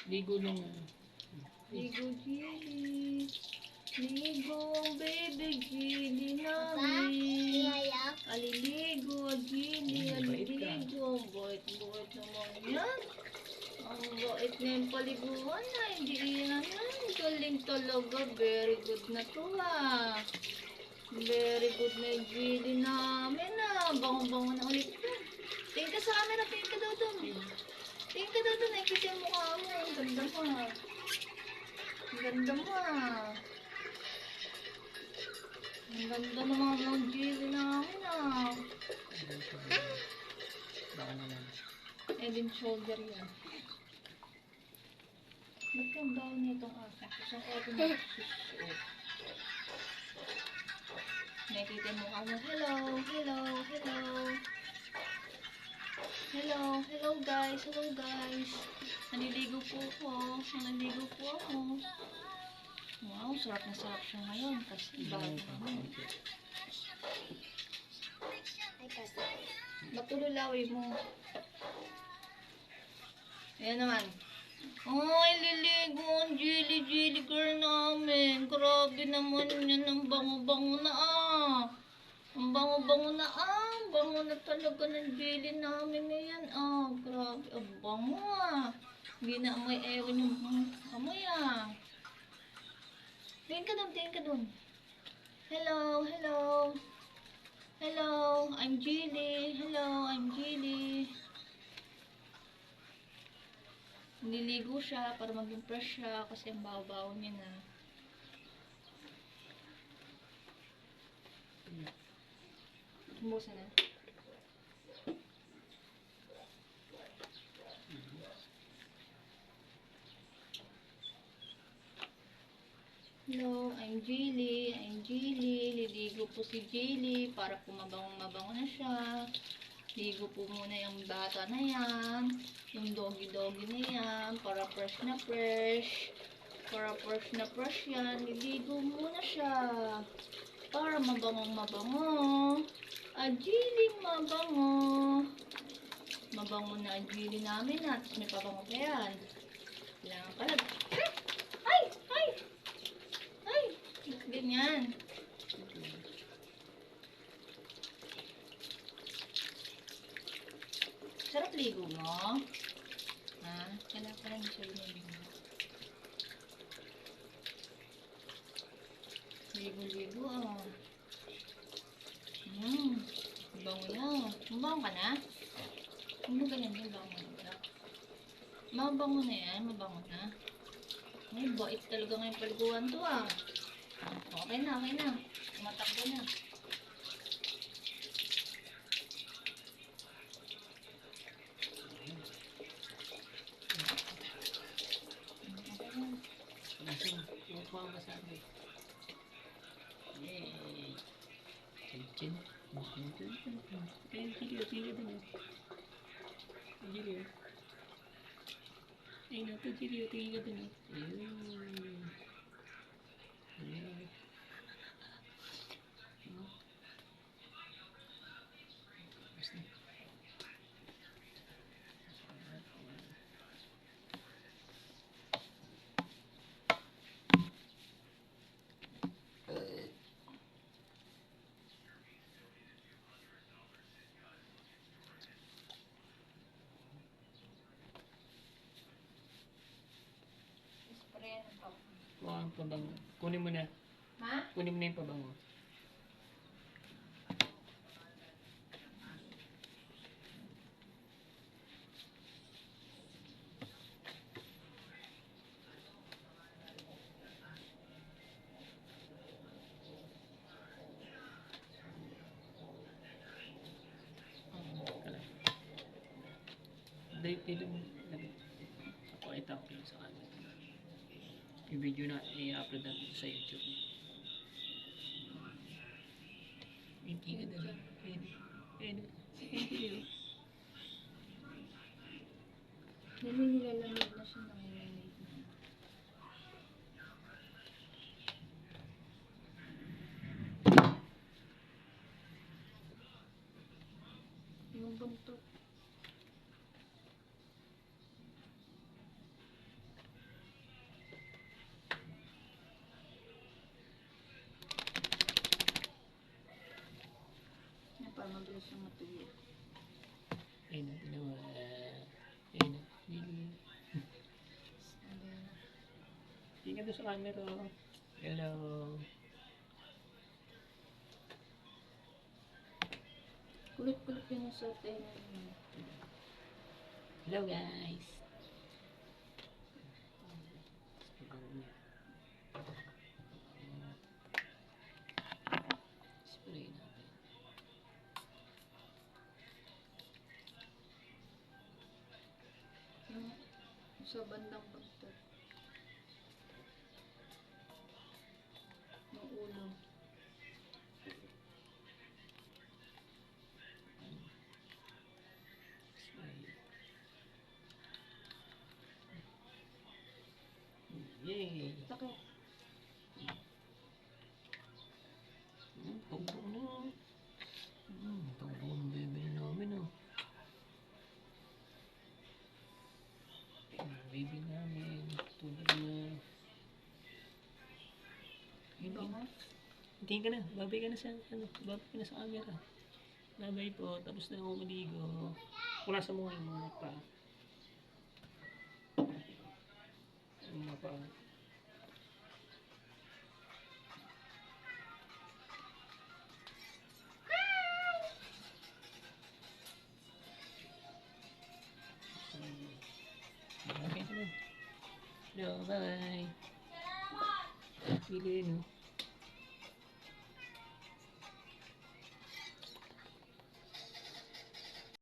Ligo lang. Ligo, Gili. Ligo, baby Gili namin. Aliligo, Gili, aliligo. Bait-bait naman yan. Ang bait na yung paliguan na. Hindi yan. Galing talaga. Very good na to ah. Very good na yung Gili namin ah. Bango-bango na ulit ka. Tingin ka sa camera. Tingin ka daw doon. Tingin ka daw doon. Nakikita yung mukha mo. Ang ganda mo ah. Ang ganda mo ah. Ang ganda naman ng Gili namin ah. Baka na lang. Head shoulder yan. Ba't yung baon nitong akin? Isang ko ito nagsusuot. Nakikita mo ka mo. Hello, hello, hello. Hello, hello guys, hello guys. Naliligo po ako. Naliligo po ako. Wow, sarap na sarap siya ngayon. Kasi bago naman. Matululawi mo. Ayan naman. Ay, liligo ang Gili girl namin. Grabe naman yan. Ang bango-bango na ah. Ang bango-bango na ah. Ang bango na talaga ng Gili namin ngayon ah. Grabe. Ang bango ah. Hindi na amoy ewan yung amoy ah. Tingin ka dun, tingin ka dun. Hello, hello. Hello, I'm Gili. Hello, I'm Gili. Nililigo siya para maging fresh siya kasi ang baho-baho niya na. Tumbusan na. Hello, I'm Gili. I'm Gili. Liligo po si Gili para po mabango na siya. Ligo po muna yung bata na yan. Yung doggy-doggy na yan. Para fresh na fresh. Para fresh na fresh yan. Liligo muna siya. Para mabango. Agiling mabango. Mabango na agili namin at may pabango pa yan. Kailangan pala. Ay! Ay! Ay! Ganyan. Sarap ligo mo. Ha? Kailangan pala hindi siya ligo. Ligo-ligo ah. Bango na. Mabango ka na? Ano ganyan yung bango na? Mabango na yan. Mabango na. Ay, bait talaga ngayong paliguan to ah. Okay na, okay na. Tumatakbo na. Kuha ka sa akin. Yay! Chin. Kaya sige din. Gili. Ay nato Gili, tingin ka din. Spray ng pop. Kuha ang pabango. Kunin mo na. Ha? Kunin mo na yung pabango. Dito mo. Pakita ko lang sa kanila. Yung video na i-upload natin sa YouTube. Hindi ka na lang. Ayun. Nilalamig na siya ng nilalamig na. Yung buntot. para mabilis siyang matulog. Ayun na, tinawa. Ayun na, Jilly. Sabi, Tingnan doon sa camera. Hello. kulit-kulit yun sa tenga niya. Hello guys. Spray natin. Yung sa bandang pagtag. Yung ulo. Spray. Yay! Sakit. Tubo na. Tubo ang bebe namin oh. Baby namin. Tubo na. Iba mo? Tingin ka na. Babay ka na sa, babay ka na sa camera. Babay po. Tapos na ako maligo. Wala sa mga yung mga pa. Yung mga pa. Okay na. Hello, bye. Pili no.